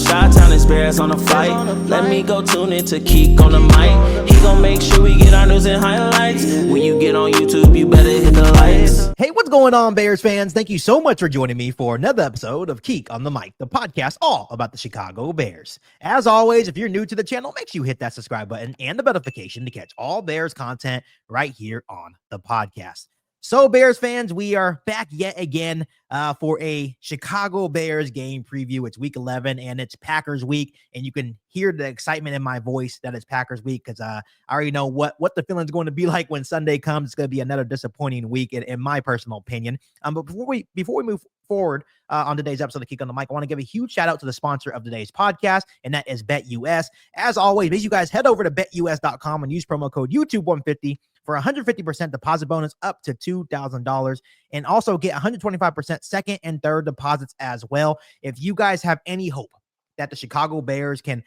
Chi-Town is Bears on the flight. Let me go tune in to Keek on the mic. He gon' make sure we get our news and highlights. When you get on YouTube, you better hit the likes. Hey, what's going on, Bears fans? Thank you so much for joining me for another episode of Keek on the Mic, the podcast all about the Chicago Bears. As always, if you're new to the channel, make sure you hit that subscribe button and the notification to catch all Bears content right here on the podcast. So, Bears fans, we are back yet again for a Chicago Bears game preview. It's week 11 and it's Packers week, and you can hear the excitement in my voice that it's Packers week because I already know what the feeling's going to be like when Sunday comes. It's going to be another disappointing week in my personal opinion. But before we move forward on today's episode of Keek on the Mic, I want to give a huge shout out to the sponsor of today's podcast, and that is BetUS. As always, make sure you guys head over to betus.com and use promo code YouTube150 for a 150% deposit bonus up to $2,000, and also get 125% second and third deposits as well. If you guys have any hope that the Chicago Bears can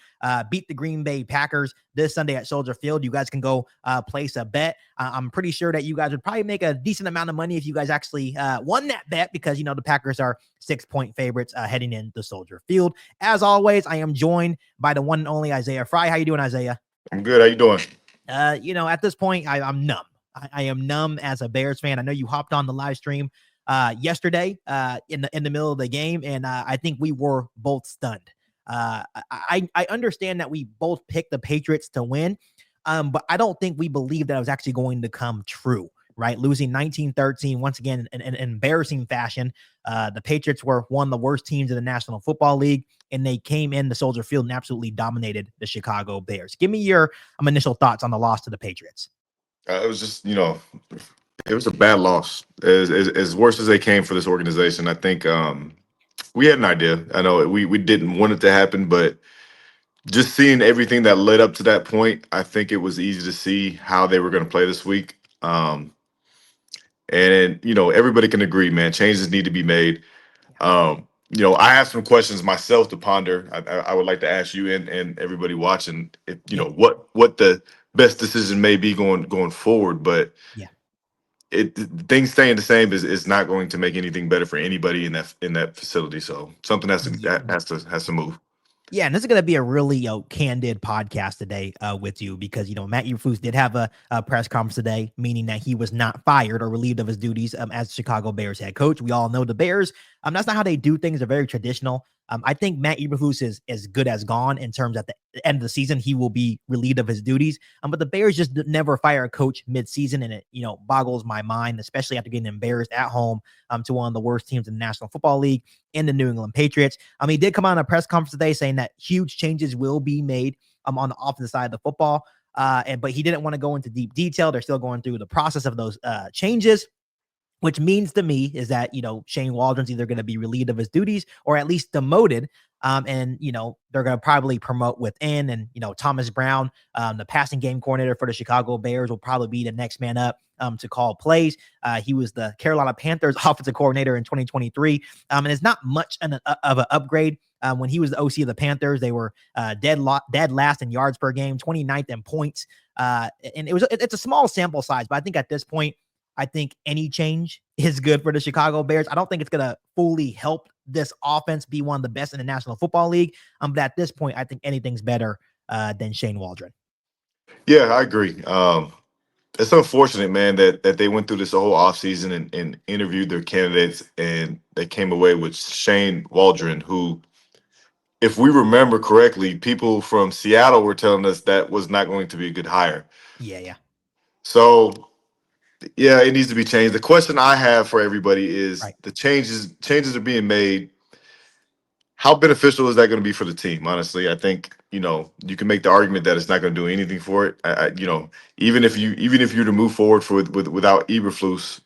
beat the Green Bay Packers this Sunday at Soldier Field, you guys can go place a bet. I'm pretty sure that you guys would probably make a decent amount of money if you guys actually won that bet, because, you know, the Packers are 6-point favorites heading into Soldier Field. As always, I am joined by the one and only Isaiah Fry. How you doing, Isaiah? I'm good. How you doing? You know, at this point, I'm numb. I am numb as a Bears fan. I know you hopped on the live stream yesterday in the middle of the game, and I think we were both stunned. I understand that we both picked the Patriots to win, but I don't think we believed that it was actually going to come true, right? Losing 19-13, once again, in an embarrassing fashion. The Patriots were one of the worst teams in the National Football League, and they came in the Soldier Field and absolutely dominated the Chicago Bears. Give me your initial thoughts on the loss to the Patriots. It was just, it was a bad loss. As worse as they came for this organization, I think we had an idea. I know we didn't want it to happen, but just seeing everything that led up to that point, I think it was easy to see how they were going to play this week. And everybody can agree, man, changes need to be made. I have some questions myself to ponder. I would like to ask you and everybody watching, if what the best decision may be going forward. But yeah, things staying the same is not going to make anything better for anybody in that facility. So something has to move. Yeah, and this is going to be a really candid podcast today with you, because, Matt Eberflus did have a press conference today, meaning that he was not fired or relieved of his duties as Chicago Bears head coach. We all know the Bears. That's not how they do things. They're very traditional. I think Matt Eberflus is as good as gone in terms at the end of the season. He will be relieved of his duties. But the Bears just never fire a coach mid-season, and it boggles my mind, especially after getting embarrassed at home to one of the worst teams in the National Football League in the New England Patriots. He did come on a press conference today saying that huge changes will be made on the offensive side of the football, but he didn't want to go into deep detail. They're still going through the process of those changes, which means to me is that, Shane Waldron's either going to be relieved of his duties or at least demoted. And they're going to probably promote within, and, Thomas Brown, the passing game coordinator for the Chicago Bears, will probably be the next man up to call plays. He was the Carolina Panthers offensive coordinator in 2023. And it's not much of an upgrade. When he was the OC of the Panthers, they were dead last in yards per game, 29th in points. And it's a small sample size, but I think at this point, I think any change is good for the Chicago Bears. I don't think it's going to fully help this offense be one of the best in the National Football League. But at this point, I think anything's better than Shane Waldron. Yeah, I agree. It's unfortunate, man, that they went through this whole offseason and interviewed their candidates, and they came away with Shane Waldron, who, if we remember correctly, people from Seattle were telling us that was not going to be a good hire. Yeah. So, yeah, it needs to be changed. The question I have for everybody is, right, the changes are being made. How beneficial is that going to be for the team? Honestly, I think, you can make the argument that it's not going to do anything for it. Even if you to move forward without Eberflus,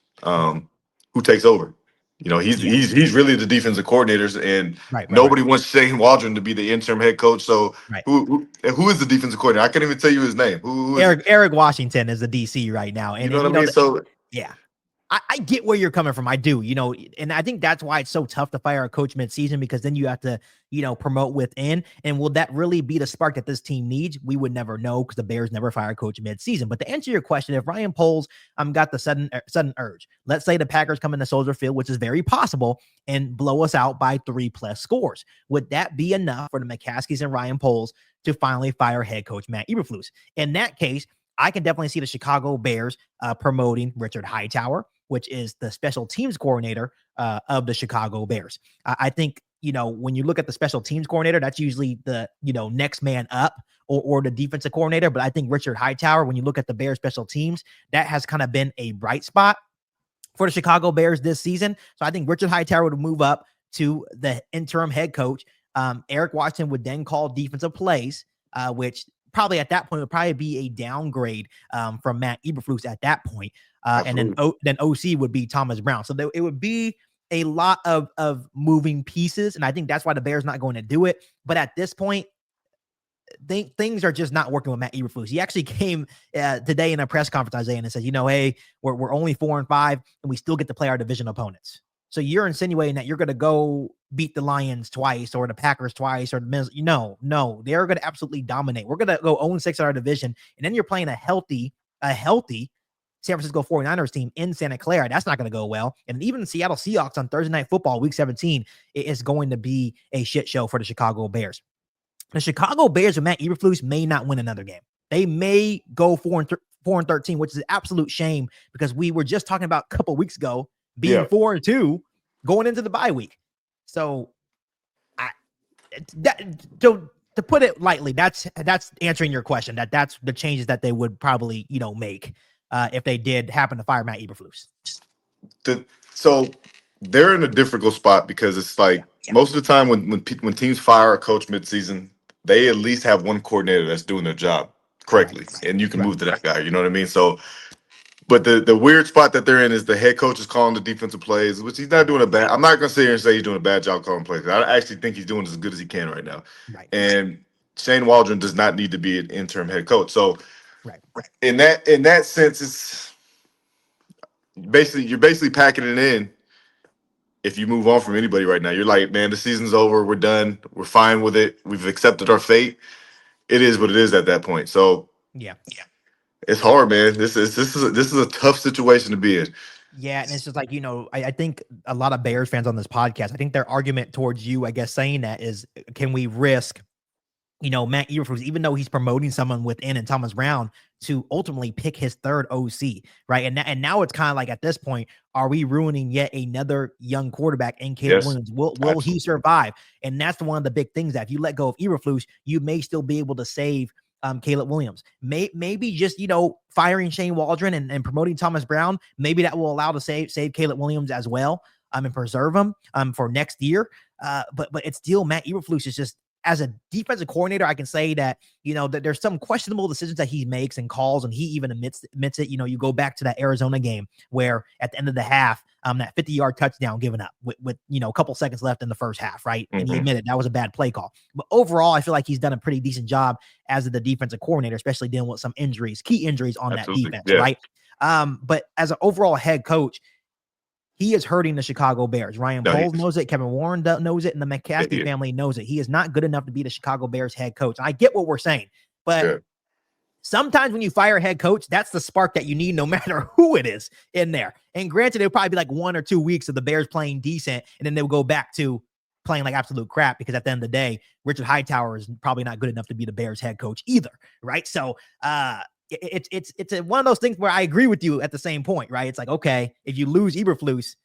who takes over? He's really the defensive coordinators, and nobody wants Shane Waldron to be the interim head coach. So who is the defensive coordinator? I can't even tell you his name. Who is Eric Washington is the DC right now. And you know what I mean? So yeah, I get where you're coming from. I do, and I think that's why it's so tough to fire a coach mid-season, because then you have to, promote within. And will that really be the spark that this team needs? We would never know, because the Bears never fire a coach mid-season. But to answer your question, if Ryan Poles got the sudden urge, let's say the Packers come into Soldier Field, which is very possible, and blow us out by 3+ scores, would that be enough for the McCaskies and Ryan Poles to finally fire head coach Matt Eberflus? In that case, I can definitely see the Chicago Bears promoting Richard Hightower, which is the special teams coordinator of the Chicago Bears. I think, when you look at the special teams coordinator, that's usually the, next man up, or the defensive coordinator. But I think Richard Hightower, when you look at the Bears special teams, that has kind of been a bright spot for the Chicago Bears this season. So I think Richard Hightower would move up to the interim head coach. Eric Washington would then call defensive plays, which probably at that point would probably be a downgrade from Matt Eberflus at that point. And then OC would be Thomas Brown. So it would be a lot of moving pieces. And I think that's why the Bears not going to do it. But at this point, things are just not working with Matt Eberflus. He actually came today in a press conference, Isaiah, and said, hey, we're only 4-5 and we still get to play our division opponents. So you're insinuating that you're going to go beat the Lions twice or the Packers twice or the Minnesota. No, they're going to absolutely dominate. We're going to go 0-6 in our division. And then you're playing a healthy San Francisco 49ers team in Santa Clara. That's not going to go well. And even the Seattle Seahawks on Thursday Night Football, Week 17, is going to be a shit show for the Chicago Bears. The Chicago Bears with Matt Eberflus may not win another game. They may go 4-13, which is an absolute shame, because we were just talking about a couple weeks ago being 4-2 going into the bye week. So to put it lightly, that's answering your question. That's the changes that they would probably, make if they did happen to fire Matt Eberflus. So they're in a difficult spot, because it's like most of the time when teams fire a coach midseason, they at least have one coordinator that's doing their job correctly, and you can move to that guy. You know what I mean? So, but the weird spot that they're in is the head coach is calling the defensive plays, which he's not doing a bad. I'm not going to sit here and say he's doing a bad job calling plays. I actually think he's doing as good as he can right now. Right. And Shane Waldron does not need to be an interim head coach. So, in that sense, it's you're basically packing it in. If you move on from anybody right now, you're like, man, the season's over. We're done. We're fine with it. We've accepted our fate. It is what it is at that point. So it's hard, man. This is a tough situation to be in. Yeah, and it's just like, I think a lot of Bears fans on this podcast, I think their argument towards you, I guess, saying that is, can we risk, Matt Eberflus, even though he's promoting someone within and Thomas Brown, to ultimately pick his third OC, right? And now it's kind of like, at this point, are we ruining yet another young quarterback in Caleb Williams? Will he survive? And that's one of the big things, that if you let go of Eberflus, you may still be able to save Caleb Williams. Maybe just, firing Shane Waldron and promoting Thomas Brown, maybe that will allow to save Caleb Williams as well, and preserve him for next year. But it's still, Matt Eberflus is just, as a defensive coordinator, I can say that, that there's some questionable decisions that he makes and calls, and he even admits it. You go back to that Arizona game where at the end of the half, that 50-yard touchdown given up with a couple seconds left in the first half, right? And he admitted that was a bad play call. But overall, I feel like he's done a pretty decent job as the defensive coordinator, especially dealing with some key injuries on that defense, right? But as an overall head coach, he is hurting the Chicago Bears. Ryan Poles knows it. Kevin Warren knows it. And the McCaskey family knows it. He is not good enough to be the Chicago Bears head coach. I get what we're saying. But sometimes when you fire a head coach, that's the spark that you need, no matter who it is in there. And granted, it'll probably be like 1 or 2 weeks of the Bears playing decent, and then they'll go back to playing like absolute crap, because at the end of the day, Richard Hightower is probably not good enough to be the Bears head coach either, right? So, it's one of those things where I agree with you at the same point, right? It's like, okay, if you lose Eberflus,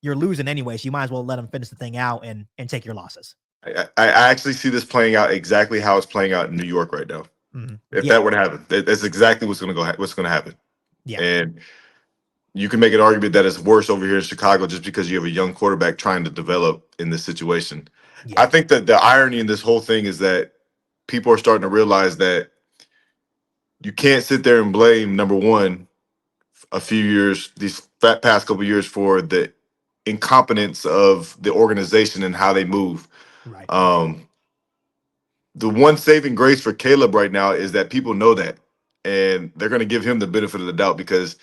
you're losing anyway, so you might as well let him finish the thing out and take your losses. I actually see this playing out exactly how it's playing out in New York right now. If that were to happen, that's exactly what's going to happen. Yeah, and you can make an argument that it's worse over here in Chicago just because you have a young quarterback trying to develop in this situation. Yeah. I think that the irony in this whole thing is that people are starting to realize that you can't sit there and blame, number one, these past couple of years, for the incompetence of the organization and how they move. Right. The one saving grace for Caleb right now is that people know that, and they're going to give him the benefit of the doubt, because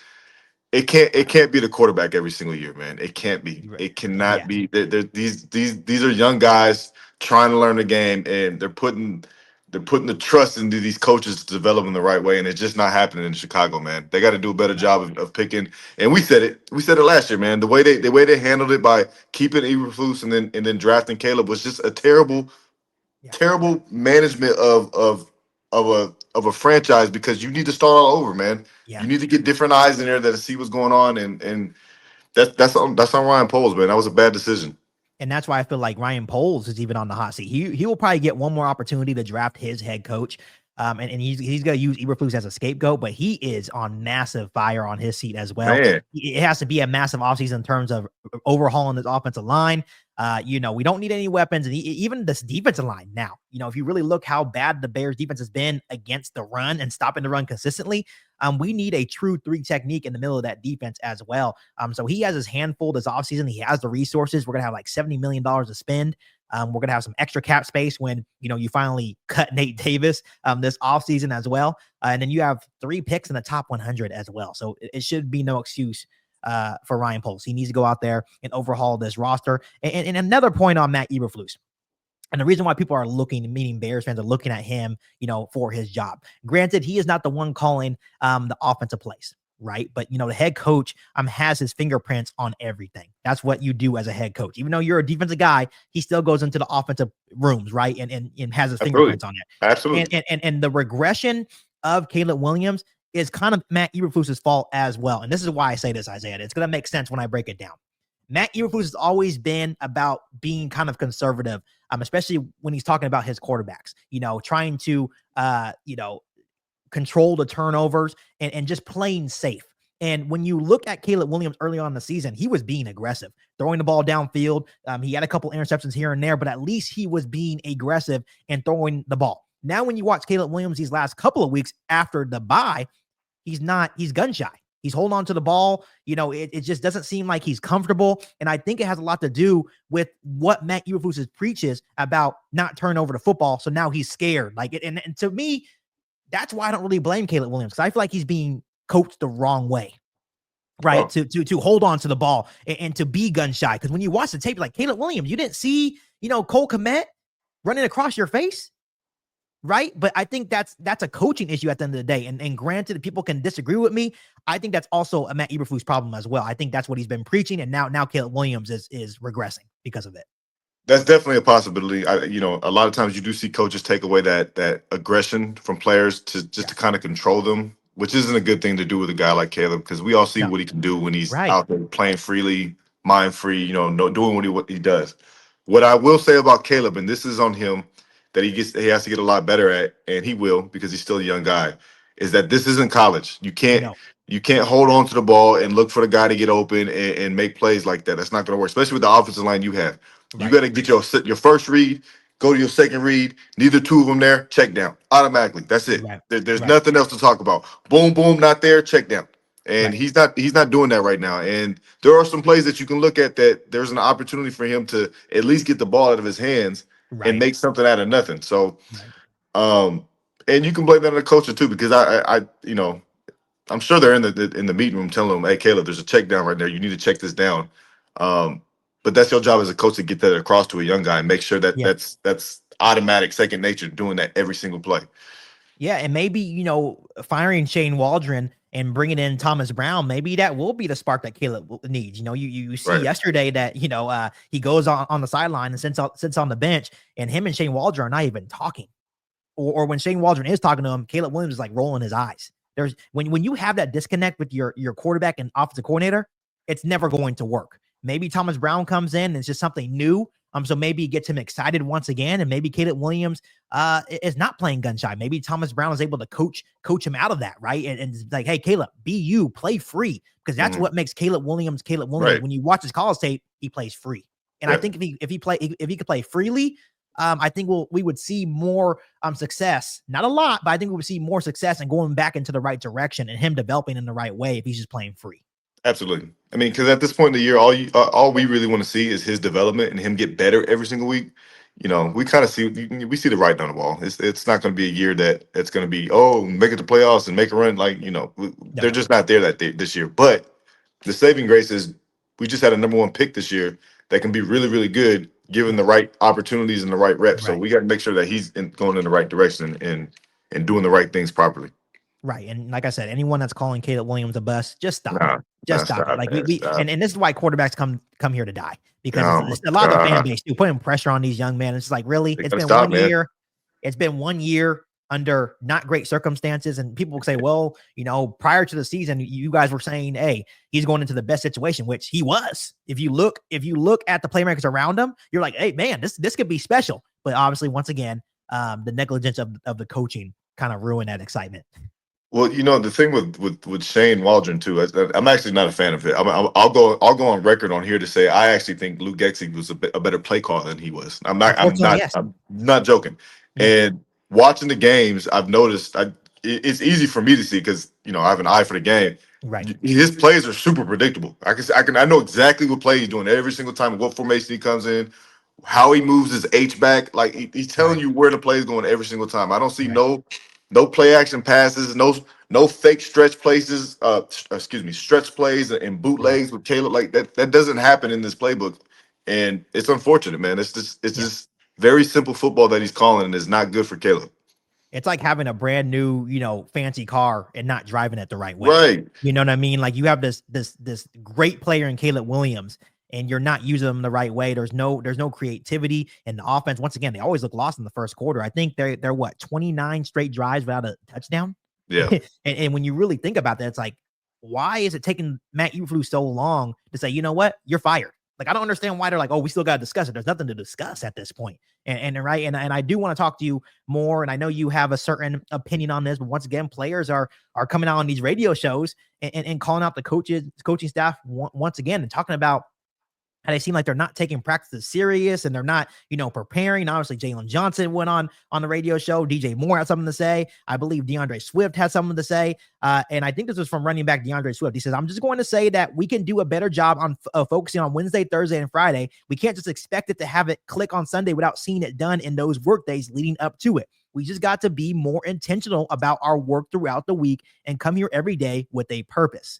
it can't be the quarterback every single year, man. It can't be. Right. It cannot Yeah. be. These are young guys trying to learn the game, and they're putting the trust into these coaches to develop them the right way, and it's just not happening in Chicago, man. They got to do a better Right. job of picking. And we said it. We said it last year, man. The way they handled it by keeping Eberflus and then drafting Caleb was just a terrible Yeah. terrible management of a franchise, because you need to start all over, man. Yeah. You need to get different eyes in there that see what's going on, and that's on Ryan Poles, man. That was a bad decision. And that's why I feel like Ryan Poles is even on the hot seat. He will probably get one more opportunity to draft his head coach. And he's going to use Eberflus as a scapegoat, but he is on massive fire on his seat as well. Man, It has to be a massive offseason in terms of overhauling this offensive line. We don't need any weapons, and even this defensive line now. If you really look how bad the Bears defense has been against the run and stopping the run consistently, we need a true 3 technique in the middle of that defense as well. So he has his handful this offseason. He has the resources. We're gonna have like $70 million to spend. We're going to have some extra cap space when, you finally cut Nate Davis this offseason as well. And then you have 3 picks in the top 100 as well. So it should be no excuse for Ryan Poles. He needs to go out there and overhaul this roster. And another point on Matt Eberflus. And the reason why people are looking, meaning Bears fans are looking at him, for his job. Granted, he is not the one calling the offensive plays. Right. But, the head coach has his fingerprints on everything. That's what you do as a head coach. Even though you're a defensive guy, he still goes into the offensive rooms. Right. And has his fingerprints on it. Absolutely. And the regression of Caleb Williams is kind of Matt Eberflus's fault as well. And this is why I say this, Isaiah. It's going to make sense when I break it down. Matt Eberflus has always been about being kind of conservative, especially when he's talking about his quarterbacks, trying to, control the turnovers and just playing safe. And when you look at Caleb Williams early on in the season, he was being aggressive, throwing the ball downfield. He had a couple interceptions here and there, but at least he was being aggressive and throwing the ball. Now, when you watch Caleb Williams these last couple of weeks after the bye, he's gun shy. He's holding on to the ball. It just doesn't seem like he's comfortable. And I think it has a lot to do with what Matt Eberflus preaches about not turning over the football. So now he's scared. And to me, that's why I don't really blame Caleb Williams, because I feel like he's being coached the wrong way, right? Oh. To hold on to the ball and to be gun shy. Because when you watch the tape, like Caleb Williams, you didn't see, Cole Kmet running across your face, right? But I think that's a coaching issue at the end of the day. And granted, people can disagree with me. I think that's also a Matt Eberflus problem as well. I think that's what he's been preaching, and now Caleb Williams is regressing because of it. That's definitely a possibility. A lot of times you do see coaches take away that aggression from players to kind of control them, which isn't a good thing to do with a guy like Caleb, because we all see what he can do when he's out there playing freely, mind free, doing what he does. What I will say about Caleb, and this is on him, that he has to get a lot better at, and he will, because he's still a young guy, is that this isn't college. You can't hold on to the ball and look for the guy to get open and make plays like that. That's not going to work, especially with the offensive line you have. You got to get your first read, go to your second read. Neither two of them there, check down automatically. That's it. There's nothing else to talk about. Boom, boom, not there, check down. And he's not doing that right now. And there are some plays that you can look at that there's an opportunity for him to at least get the ball out of his hands and make something out of nothing. So, and you can blame that on the coach too, because I'm sure they're in the meeting room telling them, "Hey, Caleb, there's a check down right there. You need to check this down." But that's your job as a coach, to get that across to a young guy and make sure that that's automatic, second nature, doing that every single play. Yeah, and maybe, firing Shane Waldron and bringing in Thomas Brown, maybe that will be the spark that Caleb needs. You see yesterday that, he goes on the sideline and sits on the bench, and him and Shane Waldron are not even talking. Or when Shane Waldron is talking to him, Caleb Williams is like rolling his eyes. There's when you have that disconnect with your quarterback and offensive coordinator, it's never going to work. Maybe Thomas Brown comes in and it's just something new. So maybe it gets him excited once again, and maybe Caleb Williams is not playing gun shy. Maybe Thomas Brown is able to coach him out of that, right? And it's like, hey, Caleb, be you, play free, because that's what makes Caleb Williams. Right. When you watch his college tape, he plays free, and I think if he could play freely, I think we would see more success. Not a lot, but I think we would see more success and going back into the right direction and him developing in the right way if he's just playing free. Absolutely. I mean, because at this point in the year, all we really want to see is his development and him get better every single week. We kind of see the writing on the wall. It's not going to be a year it's going to be, make it to playoffs and make a run. They're just not there this year. But the saving grace is we just had a number one pick this year that can be really, really good given the right opportunities and the right reps. So Right. we got to make sure that he's going in the right direction and doing the right things properly. Right. And like I said, anyone that's calling Caleb Williams a bust, just stop Nah, it. Just stop it. Like and this is why quarterbacks come here to die, because it's a lot of the fan base too, putting pressure on these young men. It's like, really, it's been 1 year. It's been 1 year under not great circumstances. And people will say, well, prior to the season, you guys were saying, hey, he's going into the best situation, which he was. If you look at the playmakers around him, you're like, hey, man, this could be special. But obviously, once again, the negligence of the coaching kind of ruined that excitement. Well, the thing with Shane Waldron too, I'm actually not a fan of it. I'll go on record on here to say I actually think Luke Getsy was a better play caller than he was. I'm not joking. Yeah. And watching the games, I've noticed it's easy for me to see because I have an eye for the game. Right. His plays are super predictable. I know exactly what play he's doing every single time, what formation he comes in, how he moves his H back. Like he's telling you where the play is going every single time. I don't see no play action passes, no fake stretch places, stretch plays and bootlegs with Caleb. Like that doesn't happen in this playbook. And it's unfortunate, man. It's just very simple football that he's calling, and it's not good for Caleb. It's like having a brand new, fancy car and not driving it the right way. Right. You know what I mean? Like you have this great player in Caleb Williams, and you're not using them the right way. There's no creativity in the offense. Once again, they always look lost in the first quarter. I think they're 29 straight drives without a touchdown. Yeah. and when you really think about that, it's like, why is it taking Matt Eberflus so long to say, you know what, you're fired? Like, I don't understand why they're like, oh, we still got to discuss it. There's nothing to discuss at this point. And I do want to talk to you more. And I know you have a certain opinion on this, but once again, players are coming out on these radio shows and calling out the coaching staff once again and talking about how they seem like they're not taking practices serious and they're not, preparing. Obviously, Jalen Johnson went on the radio show. DJ Moore had something to say. I believe DeAndre Swift had something to say. And I think this was from running back DeAndre Swift. He says, I'm just going to say that we can do a better job on focusing on Wednesday, Thursday, and Friday. We can't just expect it to have it click on Sunday without seeing it done in those work days leading up to it. We just got to be more intentional about our work throughout the week and come here every day with a purpose.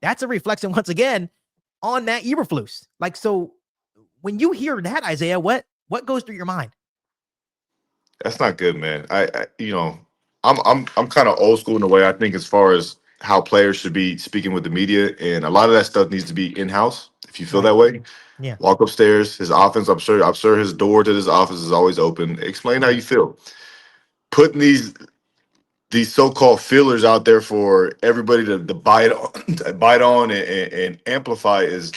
That's a reflection, once again, on Matt Eberflus. Like, so when you hear that, Isaiah, what goes through your mind? That's not good, man. I'm kind of old school in the way I think as far as how players should be speaking with the media, and a lot of that stuff needs to be in-house. If you feel that way, walk upstairs. His offense, I'm sure his door to his office is always open. Explain how you feel. Putting these so-called feelers out there for everybody to bite on and amplify is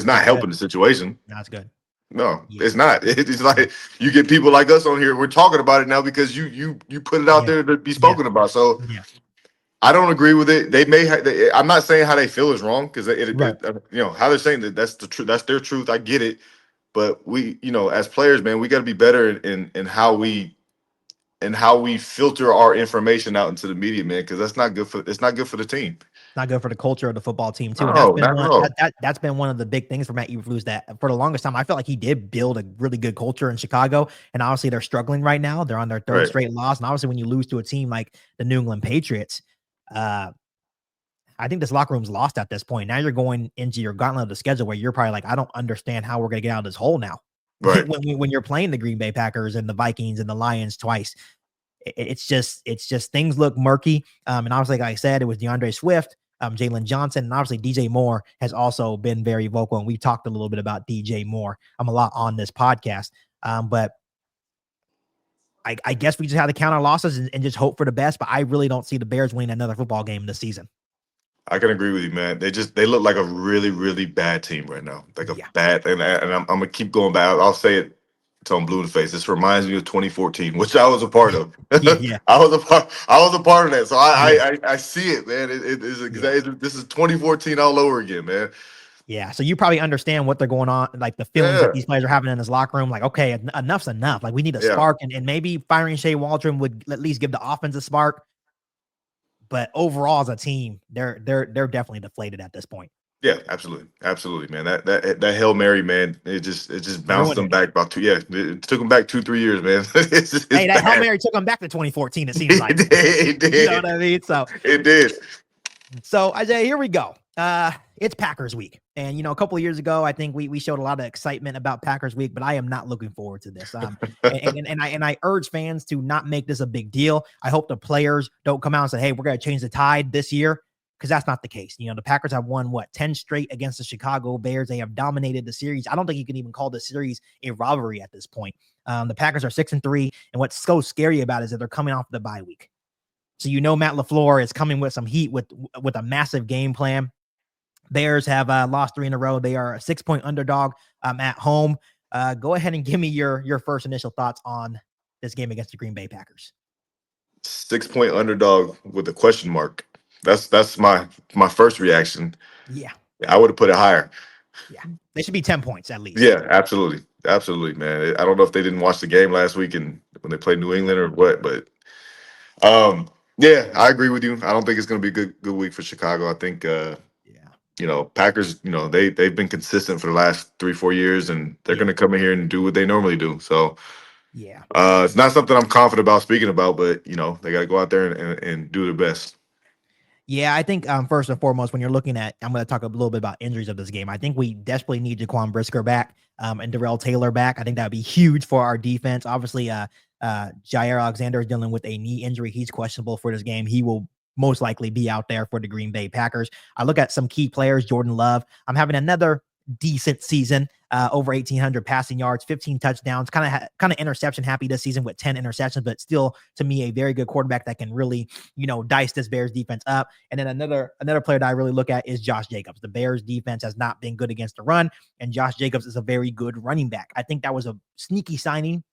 not helping the situation. That's good. No, it's not. It's like you get people like us on here. We're talking about it now because you put it out there to be spoken about. So I don't agree with it. They may. I'm not saying how they feel is wrong because how they're saying that's the truth. That's their truth. I get it. But we, as players, man, we got to be better in how we filter our information out into the media, man, because it's not good for the team. Not good for the culture of the football team too. No, that's been one of the big things for Matt Eberflus, that for the longest time I felt like he did build a really good culture in Chicago, and obviously they're struggling right now. They're on their third straight loss, and obviously when you lose to a team like the New England Patriots, I think this locker room's lost at this point. Now you're going into your gauntlet of the schedule where you're probably like, I don't understand how we're gonna get out of this hole now. Right. when you're playing the Green Bay Packers and the Vikings and the Lions twice. It's just things look murky. And obviously, like I said, it was DeAndre Swift, Jalen Johnson, and obviously DJ Moore has also been very vocal. And we talked a little bit about DJ Moore a lot on this podcast. But I guess we just have to count our losses and just hope for the best. But I really don't see the Bears winning another football game this season. I can agree with you, man. They look like a really, really bad team right now. Like a bad, and I'm gonna keep going back. I'll say it. It's on blue in the face. This reminds me of 2014, which I was a part of. I was a part of that. So I see it, man. This is 2014 all over again, man. Yeah. So you probably understand what they're going on, like the feelings that these players are having in this locker room. Like, okay, enough's enough. Like we need a spark, and maybe firing Shea Waldron would at least give the offense a spark. But overall, as a team, they're definitely deflated at this point. Yeah, absolutely, man. That Hail Mary, man, it just bounced them back about it took them back 2-3 years, man. Hey, that Hail Mary took them back to 2014. It seems like it did. You know what I mean? So it did. So Isaiah, here we go. It's Packers week. And, a couple of years ago, I think we showed a lot of excitement about Packers week, but I am not looking forward to this. And I urge fans to not make this a big deal. I hope the players don't come out and say, hey, we're going to change the tide this year, because that's not the case. The Packers have won 10 straight against the Chicago Bears. They have dominated the series. I don't think you can even call the series a rivalry at this point. The Packers are 6-3. And what's so scary about it is that they're coming off the bye week. So, Matt LaFleur is coming with some heat with a massive game plan. Bears have lost 3 in a row. They are a 6-point underdog at home. Go ahead and give me your first initial thoughts on this game against the Green Bay Packers. 6-point underdog with a question mark. That's my first reaction. Yeah. I would have put it higher. Yeah. They should be 10 points at least. Yeah, absolutely. Absolutely, man. I don't know if they didn't watch the game last week and when they played New England or what, but yeah, I agree with you. I don't think it's going to be a good week for Chicago. I think Packers, they've been consistent for the last 3-4 years, and they're going to come in here and do what they normally do. So yeah, it's not something I'm confident about speaking about, but they got to go out there and do their best. Yeah, I think first and foremost, when you're looking at, I'm going to talk a little bit about injuries of this game. I think we desperately need Jaquan Brisker back and Darrell Taylor back. I think that would be huge for our defense. Obviously, Jair Alexander is dealing with a knee injury. He's questionable for this game. He will most likely be out there for the Green Bay Packers. I look at some key players. Jordan Love, I'm having another decent season, over 1,800 passing yards, 15 touchdowns, kind of interception happy this season with 10 interceptions, but still to me a very good quarterback that can really, dice this Bears defense up. And then another player that I really look at is Josh Jacobs. The Bears defense has not been good against the run, and Josh Jacobs is a very good running back. I think that was a sneaky signing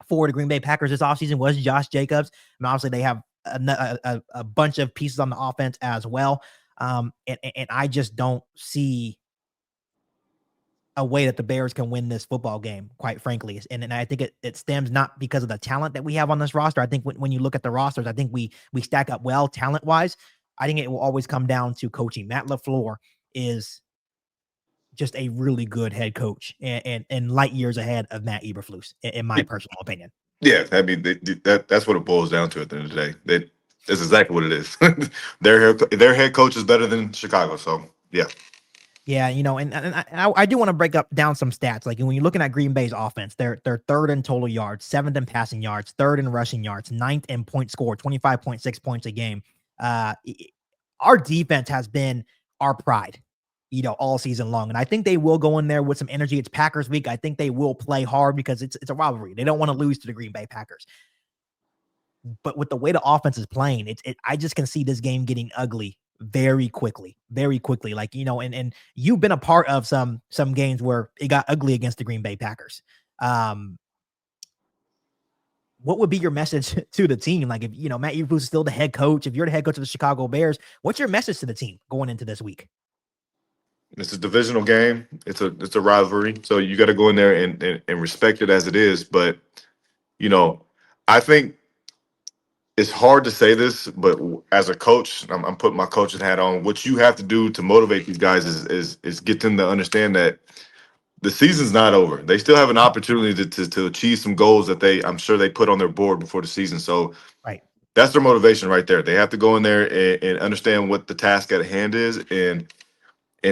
for the Green Bay Packers this offseason was Josh Jacobs. And obviously they have a bunch of pieces on the offense as well. And I just don't see a way that the Bears can win this football game, quite frankly. And I think it stems not because of the talent that we have on this roster. I think when you look at the rosters, I think we stack up well talent-wise. I think it will always come down to coaching. Matt LaFleur is just a really good head coach and light years ahead of Matt Eberflus, in my personal opinion. Yeah, I mean, that's what it boils down to at the end of the day. That's exactly what it is. Their head coach is better than Chicago, so yeah. Yeah, and I do want to break down some stats. Like when you're looking at Green Bay's offense, they're third in total yards, 7th in passing yards, 3rd in rushing yards, 9th in point score, 25.6 points a game. Our defense has been our pride, all season long. And I think they will go in there with some energy. It's Packers week. I think they will play hard because it's a rivalry. They don't want to lose to the Green Bay Packers. But with the way the offense is playing, I just can see this game getting ugly very quickly. Like, and you've been a part of some games where it got ugly against the Green Bay Packers. What would be your message to the team? Like if, Matt Eberflus is still the head coach, if you're the head coach of the Chicago Bears, what's your message to the team going into this week? It's a divisional game. It's a rivalry. So you got to go in there and respect it as it is. But, I think it's hard to say this, but as a coach, I'm putting my coach's hat on. What you have to do to motivate these guys is get them to understand that the season's not over. They still have an opportunity to achieve some goals that I'm sure they put on their board before the season. So right, that's their motivation right there. They have to go in there and understand what the task at hand is and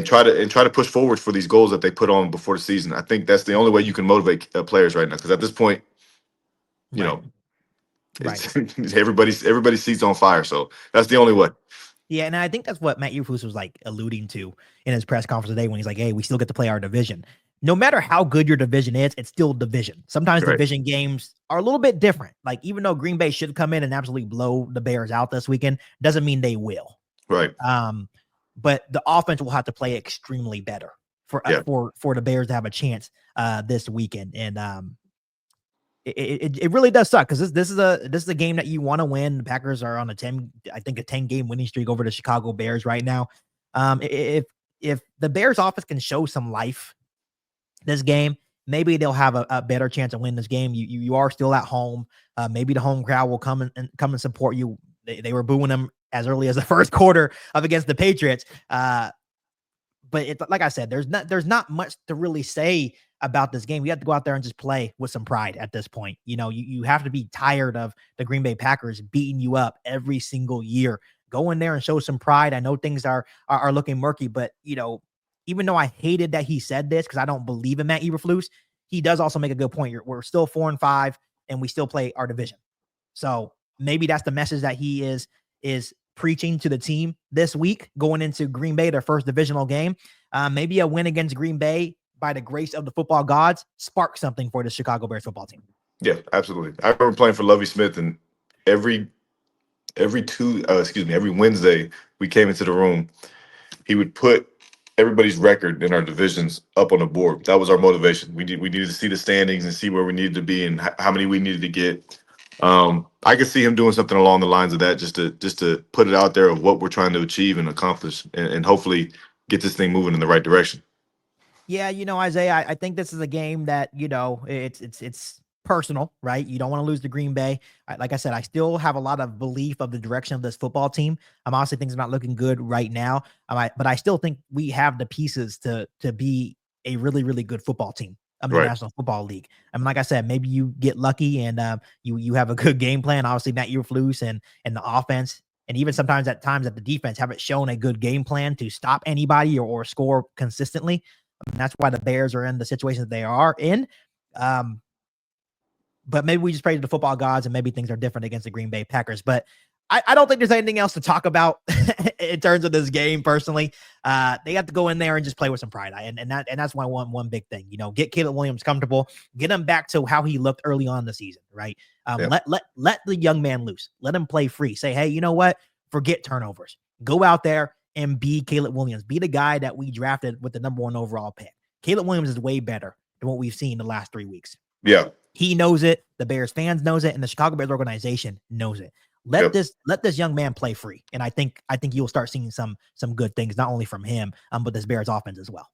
try to push forward for these goals that they put on before the season. I think that's the only way you can motivate players right now. Because at this point, everybody's seat's on fire. So that's the only way. Yeah, and I think that's what Matt Eberflus was like alluding to in his press conference today when he's like, hey, we still get to play our division. No matter how good your division is, it's still division. Sometimes division games are a little bit different. Like even though Green Bay should come in and absolutely blow the Bears out this weekend, doesn't mean they will. Right. But the offense will have to play extremely better for the Bears to have a chance this weekend. And it really does suck because this is a game that you want to win. The Packers are on a 10 game winning streak over the Chicago Bears right now. If the Bears offense can show some life this game, maybe they'll have a better chance of winning this game. You are still at home. Maybe the home crowd will come and support you. They were booing them as early as the first quarter of against the Patriots. But like I said, there's not much to really say about this game. We have to go out there and just play with some pride at this point. You have to be tired of the Green Bay Packers beating you up every single year go in there and show some pride. I know things are looking murky, but even though I hated that he said this because I don't believe in Matt Eberflus, he does also make a good point. We're still 4-5 and we still play our division. So maybe that's the message that he is preaching to the team this week going into Green Bay, their first divisional game. Maybe a win against Green Bay by the grace of the football gods spark something for the Chicago Bears football team. Yeah, absolutely. I remember playing for Lovie Smith, and every Wednesday we came into the room, he would put everybody's record in our divisions up on the board. That was our motivation. We needed to see the standings and see where we needed to be and how many we needed to get. I could see him doing something along the lines of that, just to put it out there of what we're trying to achieve and accomplish, and hopefully get this thing moving in the right direction. Yeah, Isaiah, I think this is a game that it's personal, right? You don't want to lose to Green Bay. Like I said, I still have a lot of belief of the direction of this football team. Honestly, things are not looking good right now. But I still think we have the pieces to be a really, really good football team of the National Football League. Like I said, maybe you get lucky and you have a good game plan. Obviously, Matt Eberflus and the offense, and even sometimes at the defense haven't shown a good game plan to stop anybody or score consistently. That's why the Bears are in the situation that they are in. But maybe we just pray to the football gods and maybe things are different against the Green Bay Packers. But I don't think there's anything else to talk about in terms of this game personally. They have to go in there and just play with some pride. And that's my one big thing. Get Caleb Williams comfortable, get him back to how he looked early on in the season, right? Let the young man loose. Let him play free. Say, hey, you know what? Forget turnovers. Go out there and be Caleb Williams. Be the guy that we drafted with the number 1 overall pick. Caleb Williams is way better than what we've seen the last 3 weeks. Yeah. He knows it. The Bears fans knows it, and the Chicago Bears organization knows it. Let this young man play free, and I think you'll start seeing some good things, not only from him, but this Bears offense as well.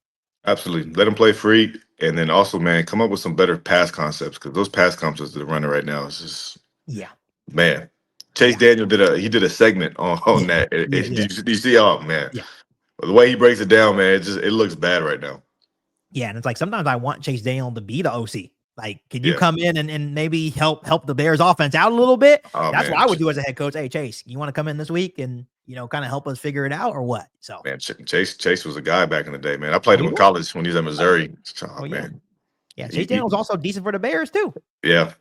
Absolutely, let him play free, and then also, man, come up with some better pass concepts, because those pass concepts that are running right now is just man. Chase Daniel did a segment on that. Did you see? Oh man, the way he breaks it down, man, it looks bad right now. Yeah, and it's like sometimes I want Chase Daniel to be the OC. Like, can you come in and maybe help the Bears offense out a little bit? That's what I would do as a head coach. Hey, Chase, you want to come in this week and, kind of help us figure it out or what? So, man, Chase was a guy back in the day, man. I played him in college when he was at Missouri. Man. Yeah, Chase Daniel was also decent for the Bears too. Yeah.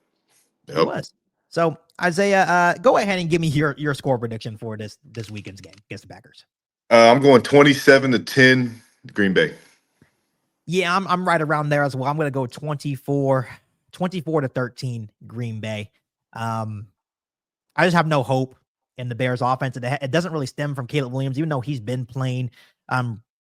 He was. So, Isaiah, go ahead and give me your score prediction for this weekend's game against the Packers. I'm going 27-10 Green Bay. Yeah, I'm right around there as well. I'm going to go 24-13 Green Bay. I just have no hope in the Bears offense. It doesn't really stem from Caleb Williams, even though he's been playing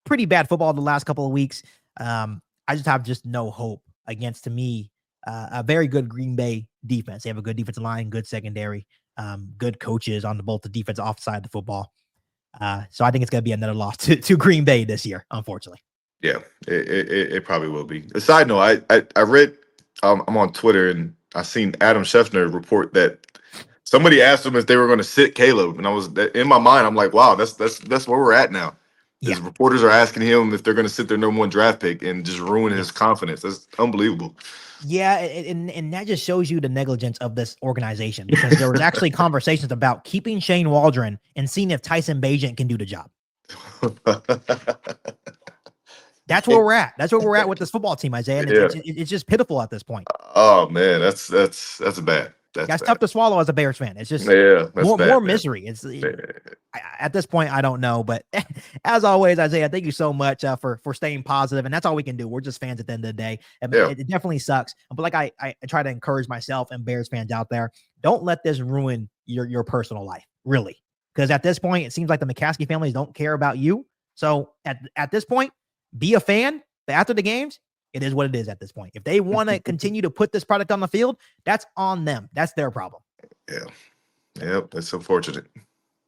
pretty bad football the last couple of weeks. I just have no hope against, to me, a very good Green Bay defense. They have a good defensive line, good secondary, good coaches on both the defense and offside of the football. So I think it's going to be another loss to Green Bay this year, unfortunately. Yeah, it probably will be. A side note, I read, I'm on Twitter, and I seen Adam Schefter report that somebody asked him if they were going to sit Caleb, and I was in my mind, I'm like, wow, that's where we're at now. His reporters are asking him if they're going to sit their number 1 draft pick and just ruin his confidence. That's unbelievable. Yeah, and that just shows you the negligence of this organization, because there was actually conversations about keeping Shane Waldron and seeing if Tyson Bagent can do the job. That's where we're at. That's where we're at with this football team, Isaiah. It's just pitiful at this point. Oh man, that's bad. That's tough to swallow as a Bears fan. It's just more misery. At this point, I don't know. But as always, Isaiah, thank you so much for staying positive. And that's all we can do. We're just fans at the end of the day. It definitely sucks. But like I try to encourage myself and Bears fans out there, don't let this ruin your personal life, really. Because at this point, it seems like the McCaskey families don't care about you. So at this point, be a fan. But after the games, it is what it is at this point. If they want to continue to put this product on the field, that's on them. That's their problem. Yeah. Yep. That's unfortunate.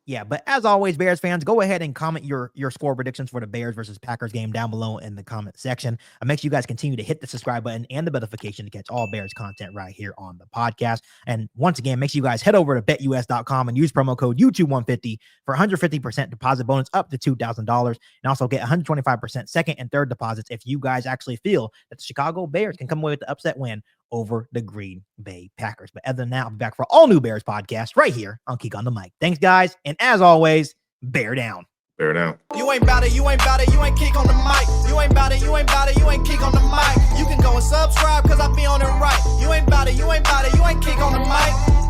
Yeah, but as always, Bears fans, go ahead and comment your score predictions for the Bears versus Packers game down below in the comment section. Make sure you guys continue to hit the subscribe button and the notification to catch all Bears content right here on the podcast. And once again, make sure you guys head over to betus.com and use promo code YouTube150 for 150% deposit bonus up to $2,000, and also get 125% second and third deposits if you guys actually feel that the Chicago Bears can come away with the upset win over the Green Bay Packers. But other than that, I'll be back for all new Bears podcast right here on Kick on the Mic. Thanks, guys. And as always, bear down. Bear down. You ain't bout it, you ain't bout it, you ain't kick on the mic. You ain't bout it, you ain't bout it, you ain't kick on the mic. You can go and subscribe, cause I be on it right. You ain't bout it, you ain't bout it, you ain't kick on the mic.